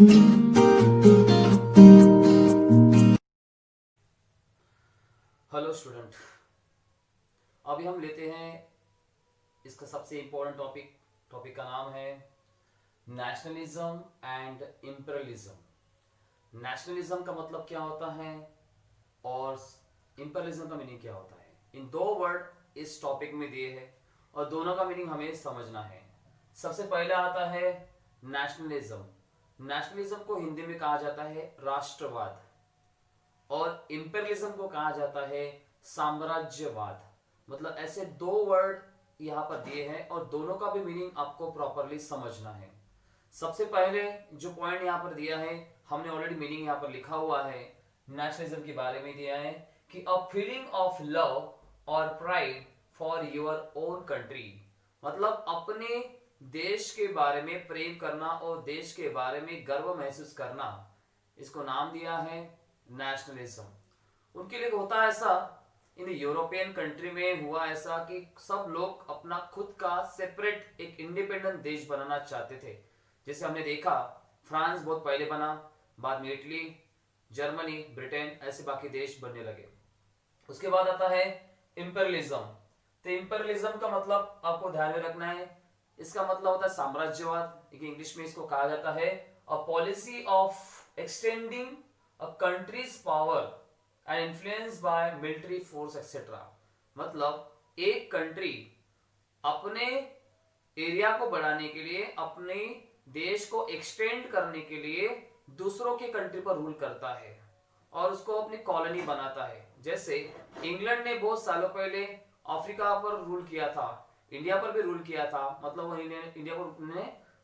Hello student, अभी हम लेते हैं इसका सबसे इम्पोर्टेंट टॉपिक का नाम है नेशनलिज्म एंड इम्पेरियलिज्म। नेशनलिज्म का मतलब क्या होता है और इम्पेरियलिज्म का मीनिंग क्या होता है। इन दो वर्ड इस टॉपिक में दिए हैं और दोनों का मीनिंग हमें समझना है। सबसे पहले आता है नेशनलिज्म। नेशनलिज्म को हिंदी में कहा जाता है राष्ट्रवाद और इंपेरियलिज्म को कहा जाता है साम्राज्यवाद। मतलब ऐसे दो वर्ड यहां पर दिए हैं और दोनों का भी मीनिंग आपको प्रॉपरली समझना है। सबसे पहले जो पॉइंट यहां पर दिया है, हमने ऑलरेडी मीनिंग यहां पर लिखा हुआ है। नेशनलिज्म के बारे में दिया है कि अ फीलिंग ऑफ लव और pride for your own country. मतलब अपने देश के बारे में प्रेम करना और देश के बारे में गर्व महसूस करना, इसको नाम दिया है नेशनलिज्म। उनके लिए होता ऐसा, इन यूरोपियन कंट्री में हुआ ऐसा कि सब लोग अपना खुद का सेपरेट एक इंडिपेंडेंट देश बनाना चाहते थे। जैसे हमने देखा, फ्रांस बहुत पहले बना, बाद में इटली, जर्मनी, ब्रिटेन, ऐसे बाकी देश बनने लगे। उसके बाद आता है इंपेरियलिज्म। तो इंपेरियलिज्म का मतलब आपको ध्यान में रखना है, इसका मतलब होता है साम्राज्यवाद। इंग्लिश में इसको कहा जाता है a policy of extending a country's power and influence by military force etc। मतलब एक कंट्री अपने एरिया को बढ़ाने के लिए, अपने देश को एक्सटेंड करने के लिए दूसरों के कंट्री पर रूल करता है और उसको अपनी कॉलोनी बनाता है। जैसे इंग्लैंड ने बहुत सालों पहले अफ्रीका पर रूल किया था, इंडिया पर भी रूल किया था, मतलब वो इंडिया पर उन्होंने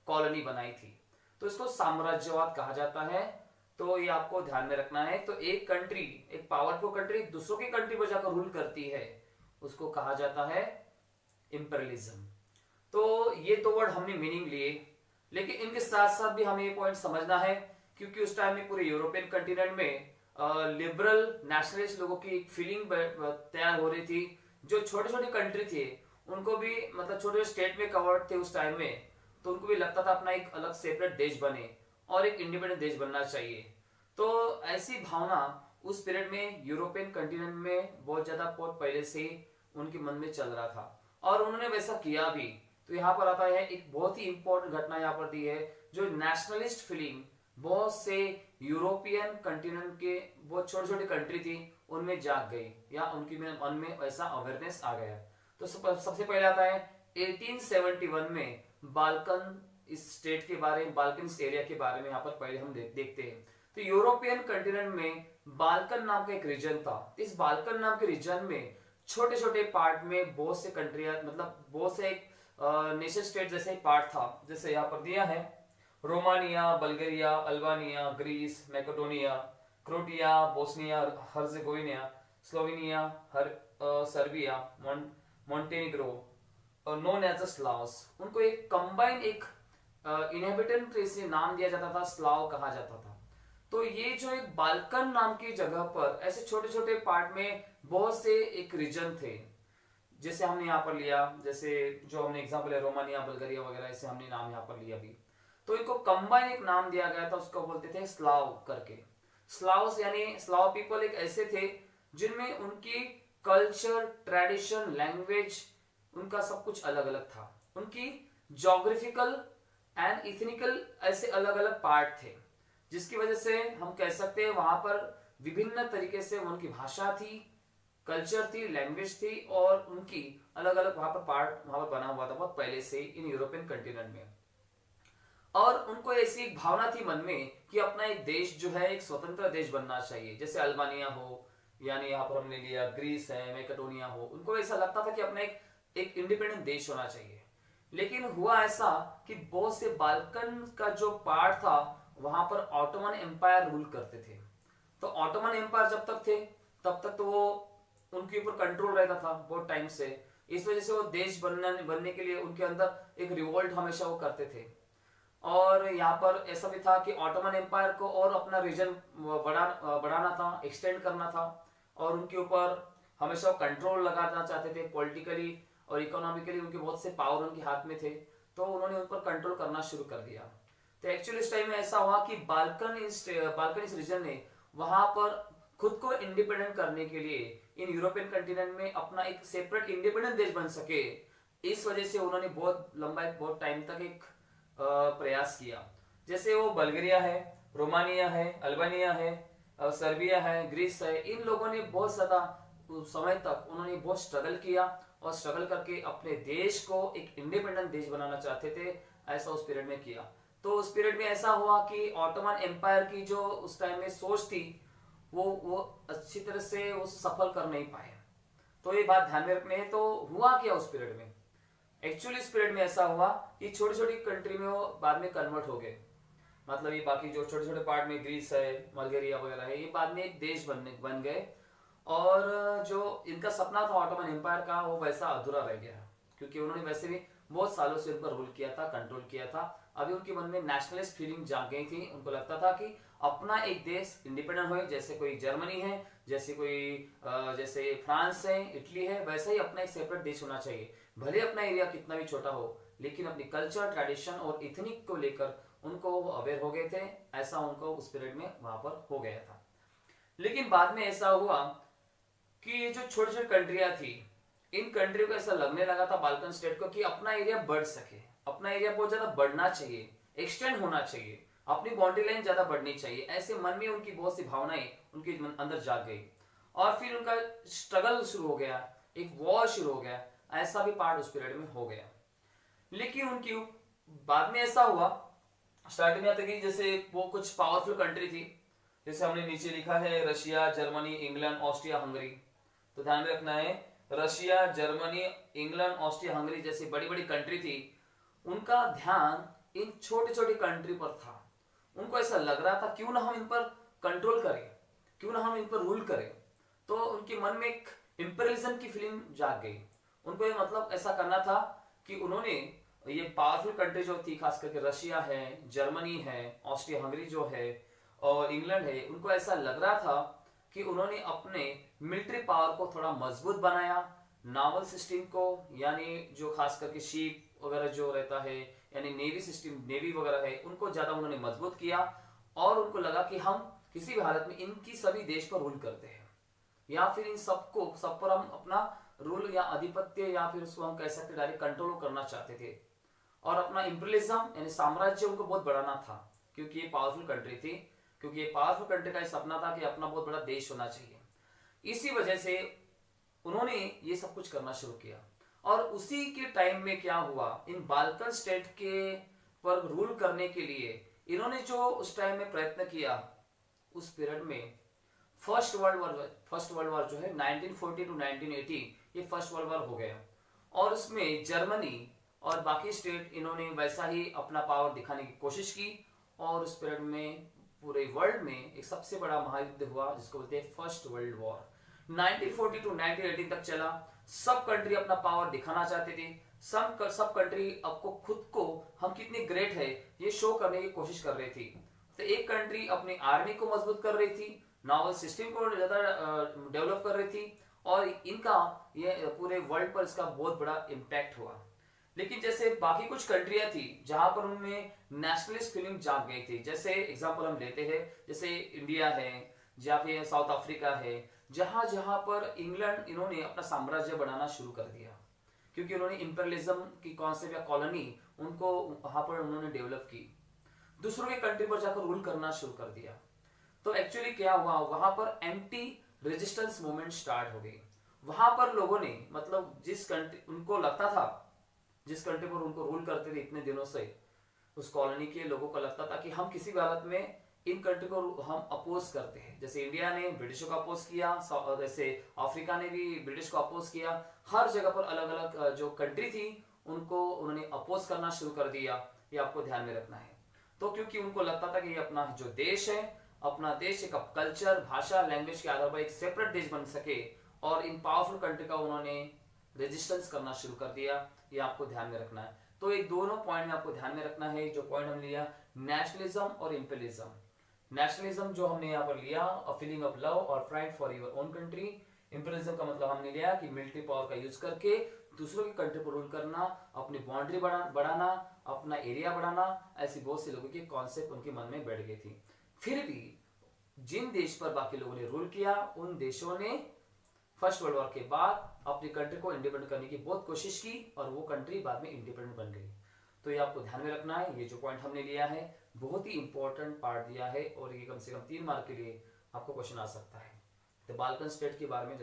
कॉलोनी बनाई थी। तो इसको साम्राज्यवाद कहा जाता है। तो ये आपको ध्यान में रखना है। तो एक कंट्री, एक पावरफुल कंट्री दूसरों की कंट्री पर जाकर रूल करती है, उसको कहा जाता है इंपेरियलिज्म। तो ये दो वर्ड हमने मीनिंग लिए, लेकिन इनके साथ साथ भी हमें ये पॉइंट समझना है, क्योंकि उस टाइम में पूरे यूरोपियन कंटिनेंट में लिबरल नेशनलिस्ट लोगों की एक फीलिंग तैयार हो रही थी। जो छोटे छोटे कंट्री थे उनको भी, मतलब छोटे स्टेट में कवर्ड थे उस टाइम में, तो उनको भी लगता था अपना एक अलग सेपरेट देश बने और एक इंडिपेंडेंट देश बनना चाहिए। तो ऐसी भावना उस पीरियड में यूरोपियन कंटिनेंट में बहुत ज्यादा, बहुत पहले से उनके मन में चल रहा था और उन्होंने वैसा किया भी। तो यहाँ पर आता है एक बहुत ही इंपॉर्टेंट घटना यहाँ पर दी है, जो नेशनलिस्ट फीलिंग बहुत से यूरोपियन कंटिनेंट के बहुत छोटे छोटे कंट्री थी उनमें जाग गई, या उनके मन में ऐसा अवेयरनेस आ गया। तो सबसे पहले आता है 1871 में बाल्कन इस स्टेट के बारे में, बाल्कन इस एरिया के बारे में यहाँ पर पहले हम देखते हैं। तो यूरोपियन कंटिनेंट में बाल्कन नाम का एक रीजन था। इस बाल्कन नाम के रीजन में छोटे छोटे पार्ट में बहुत से कंट्रियां, मतलब बहुत से एक नेशन स्टेट जैसे पार्ट था। जैसे यहाँ पर दिया है Romania, Bulgaria, Albania, Greece, Macedonia, Croatia, Bosnia Herzegovina, Slovenia, Serbia, Montenegro, known as Slavs. उनको एक कंबाइन एक इनहेबिटेंट से नाम दिया जाता था, स्लाव कहा जाता था। तो ये जो एक बाल्कन नाम की जगह पर ऐसे छोटे छोटे पार्ट में बहुत से एक रीजन थे। जैसे हमने यहाँ पर लिया, जैसे जो हमने एग्जांपल है रोमानिया, बुल्गारिया वगैरह, ऐसे हमने नाम यहाँ पर लिया भी। तो इनको कंबाइन एक नाम दिया गया था, उसको बोलते थे स्लाव करके। स्लाव्स यानी स्लाव पीपल एक ऐसे थे जिनमें उनकी कल्चर, ट्रेडिशन, लैंग्वेज, उनका सब कुछ अलग अलग था। उनकी जोग्राफिकल एंड इथनिकल ऐसे अलग अलग पार्ट थे, जिसकी वजह से हम कह सकते हैं वहां पर विभिन्न तरीके से उनकी भाषा थी, कल्चर थी, लैंग्वेज थी और उनकी अलग अलग वहां पर पार्ट वहां पर बना हुआ था बहुत पहले से इन यूरोपियन कंटिनेंट में। और उनको ऐसी एक भावना थी मन में कि अपना एक देश जो है एक स्वतंत्र देश बनना चाहिए। जैसे अल्बानिया हो, यानी यहाँ पर हमने लिया ग्रीस है, मैकेडोनिया हो, उनको ऐसा लगता था कि अपना एक इंडिपेंडेंट देश होना चाहिए। लेकिन हुआ ऐसा कि बहुत से बाल्कन का जो पार्ट था वहां पर ऑटोमन एम्पायर रूल करते थे। तो ऑटोमन एम्पायर जब तक थे तब तक तो वो उनके ऊपर कंट्रोल रहता था बहुत टाइम से। इस वजह से वो देश बनने के लिए उनके अंदर एक रिवोल्ट हमेशा वो करते थे। और यहाँ पर ऐसा भी था कि ऑटोमन एम्पायर को और अपना रीजन बढ़ाना था, एक्सटेंड करना था और उनके ऊपर हमेशा कंट्रोल लगाना चाहते थे। पॉलिटिकली और इकोनॉमिकली उनके बहुत से पावर उनके हाथ में थे, तो उन्होंने उन पर कंट्रोल करना शुरू कर दिया। तो एक्चुअली इस टाइम में ऐसा हुआ कि बाल्कन इस रीजन ने वहां पर खुद को इंडिपेंडेंट करने के लिए इन यूरोपियन कंटिनेंट में अपना एक सेपरेट इंडिपेंडेंट देश बन सके, इस वजह से उन्होंने बहुत लंबा बहुत टाइम तक एक प्रयास किया। जैसे वो बल्गेरिया है, रोमानिया है, अल्बानिया है, सर्बिया है, ग्रीस है, इन लोगों ने बहुत ज्यादा समय तक उन्होंने बहुत स्ट्रगल किया और स्ट्रगल करके अपने देश को एक इंडिपेंडेंट देश बनाना चाहते थे, ऐसा उस पीरियड में किया। तो उस पीरियड में ऐसा हुआ कि ऑटोमन एम्पायर की जो उस टाइम में सोच थी वो अच्छी तरह से वो सफल कर नहीं पाए। तो ये बात ध्यान में रखनी है। तो हुआ क्या उस पीरियड में, एक्चुअली इस पीरियड में ऐसा हुआ कि छोटी छोटी कंट्री में वो बाद में कन्वर्ट हो गए। मतलब ये बाकी जो छोटे छोटे पार्ट में ग्रीस है, बल्गेरिया वगैरह है, ये बाद में एक देश बन गए। और जो इनका सपना था ऑटोमन एम्पायर का, वो वैसा अधूरा रह गया, क्योंकि उन्होंने वैसे भी बहुत सालों से उन पर रूल किया था, कंट्रोल किया था। अभी उनके मन में नेशनलिस्ट फीलिंग जाग गई थी। उनको लगता था कि अपना एक देश इंडिपेंडेंट हो, जैसे कोई जर्मनी है, जैसे कोई जैसे फ्रांस है, इटली है, वैसे ही अपना एक सेपरेट देश होना चाहिए। भले अपना एरिया कितना भी छोटा हो, लेकिन अपनी कल्चर, ट्रेडिशन और इथनिक को लेकर उनको वो अवेयर हो गए थे। ऐसा उनको उस पीरियड में वहां पर हो गया था। लेकिन बाद में ऐसा हुआ कि ये जो छोटी छोटी कंट्रियां थी, इन कंट्रियों को ऐसा लगने लगा था बाल्कन स्टेट को कि अपना एरिया बढ़ सके, अपना एरिया बहुत ज्यादा बढ़ना चाहिए, एक्सटेंड होना चाहिए, अपनी बाउंड्री लाइन ज्यादा बढ़नी चाहिए। ऐसे मन में उनकी बहुत सी भावनाएं उनके अंदर जाग गई और फिर उनका स्ट्रगल शुरू हो गया, एक वॉर शुरू हो गया। ऐसा भी पार्ट उस पीरियड में हो गया। लेकिन उनकी बाद में ऐसा हुआ, स्टार्टिंग में आता कि जैसे वो कुछ पावरफुल कंट्री थी, जैसे हमने नीचे लिखा है Russia, Germany, England, Austria, Hungary. तो ध्यान में रखना है, Russia, Germany, England, Austria, Hungary जैसी बड़ी बड़ी कंट्री थी, उनका ध्यान इन छोटी छोटी कंट्री पर था। उनको ऐसा लग रहा था क्यों ना हम इन पर कंट्रोल करें, क्यों ना हम इन पर रूल करें। तो उनके मन में एक इंपीरियलिज्म की फीलिंग जाग गई। उनको ये मतलब ऐसा करना था कि उन्होंने ये पावरफुल कंट्री जो थी, खास करके रशिया है, जर्मनी है, ऑस्ट्रिया हंगरी जो है और इंग्लैंड है, उनको ऐसा लग रहा था कि उन्होंने अपने मिलिट्री पावर को थोड़ा मजबूत बनाया, नावल सिस्टम को, यानी जो खास करके शिप वगैरह जो रहता है, यानी नेवी सिस्टम, नेवी वगैरह है, उनको ज्यादा उन्होंने मजबूत किया। और उनको लगा कि हम किसी भी हालत में इनकी सभी देश पर रूल करते हैं, या फिर इन सबको सब पर हम अपना रूल या आधिपत्य या फिर उसको हम कह सकते डायरेक्ट कंट्रोल करना चाहते थे। और अपना इंपीरियलिज्म यानी साम्राज्य उनको बहुत बढ़ाना था, क्योंकि ये पावरफुल कंट्री थी, क्योंकि ये पावरफुल कंट्री का सपना था कि अपना बहुत बड़ा देश होना चाहिए। इसी वजह से उन्होंने ये सब कुछ करना शुरू किया। और उसी के टाइम में क्या हुआ, इन बाल्कन स्टेट के पर रूल करने के लिए इन्होंने जो उस टाइम में प्रयत्न किया, उस पीरियड में फर्स्ट वर्ल्ड वॉर जो है 1940 टू 1980, ये फर्स्ट वर्ल्ड वॉर हो गया। और उसमें जर्मनी और बाकी स्टेट इन्होंने वैसा ही अपना पावर दिखाने की कोशिश की। और उस पीरियड में पूरे वर्ल्ड में एक सबसे बड़ा महायुद्ध हुआ, जिसको बोलते हैं फर्स्ट वर्ल्ड वॉर। 1940 टू 1918 तक चला। सब कंट्री अपना पावर दिखाना चाहते थे। सब कंट्री आपको खुद को हम कितने ग्रेट है ये शो करने की कोशिश कर रही थी। तो एक कंट्री अपनी आर्मी को मजबूत कर रही थी, नावल सिस्टम को ज्यादा डेवलप कर रही थी, और इनका ये पूरे वर्ल्ड पर इसका बहुत बड़ा इम्पैक्ट हुआ। लेकिन जैसे बाकी कुछ कंट्रियां थी जहां पर उनमें नेशनलिस्ट फीलिंग जाग गई थी, जैसे एग्जांपल हम लेते हैं, जैसे इंडिया है या फिर साउथ अफ्रीका है, जहां जहां पर इंग्लैंड इन्होंने अपना साम्राज्य बनाना शुरू कर दिया, क्योंकि उन्होंने इंपीरियलिज्म की कॉन्सेप्ट या कॉलोनी उनको वहां पर उन्होंने डेवलप की, दूसरों के कंट्री पर जाकर रूल करना शुरू कर दिया। तो एक्चुअली क्या हुआ, वहां पर एंटी रेजिस्टेंस मूवमेंट स्टार्ट हो गई। वहां पर लोगों ने मतलब जिस कंट्री उनको लगता था, जिस कंट्री पर उनको रूल करते थे इतने दिनों से, उस कॉलोनी के लोगों को लगता था कि हम किसी भी हालत में इन कंट्री को हम अपोज करते हैं। जैसे इंडिया ने ब्रिटिशों को अपोज किया, जैसे अफ्रीका ने भी ब्रिटिश को अपोज किया। हर जगह पर अलग अलग जो कंट्री थी उनको उन्होंने अपोज करना शुरू कर दिया। ये आपको ध्यान में रखना है। तो क्योंकि उनको लगता था कि ये अपना जो देश है, अपना देश एक कल्चर, भाषा, लैंग्वेज के आधार पर एक सेपरेट देश बन सके, और इन पावरफुल कंट्री का उन्होंने रेजिस्टेंस करना शुरू कर दिया। ये आपको ध्यान में रखना है। तो ये दोनों पॉइंट में आपको ध्यान में रखना है। जो पॉइंट हम लिया नेशनलिज्म और इंपीरियलिज्म, नेशनलिज्म जो हमने यहाँ पर लिया अ फीलिंग ऑफ लव और pride for your own country. Imperialism का मतलब हमने लिया कि मिलिट्री पावर का यूज करके दूसरों की कंट्री पर रूल करना, अपनी बाउंड्री बढ़ाना, अपना एरिया बढ़ाना, ऐसी बहुत से लोगों की कॉन्सेप्ट उनके मन में बैठ गई थी। फिर भी जिन देश पर बाकी लोगों ने रूल किया, उन देशों ने फर्स्ट वर्ल्ड वॉर के बाद अपनी कंट्री को इंडिपेंडेंट करने की बहुत कोशिश की और वो कंट्री बाद में इंडिपेंडेंट बन गई। तो ये आपको ध्यान में रखना है। ये जो पॉइंट हमने लिया है बहुत ही इंपॉर्टेंट पार्ट दिया है और ये कम से कम 3 मार्क के लिए आपको क्वेश्चन आ सकता है। तो बाल्कन स्टेट के बारे में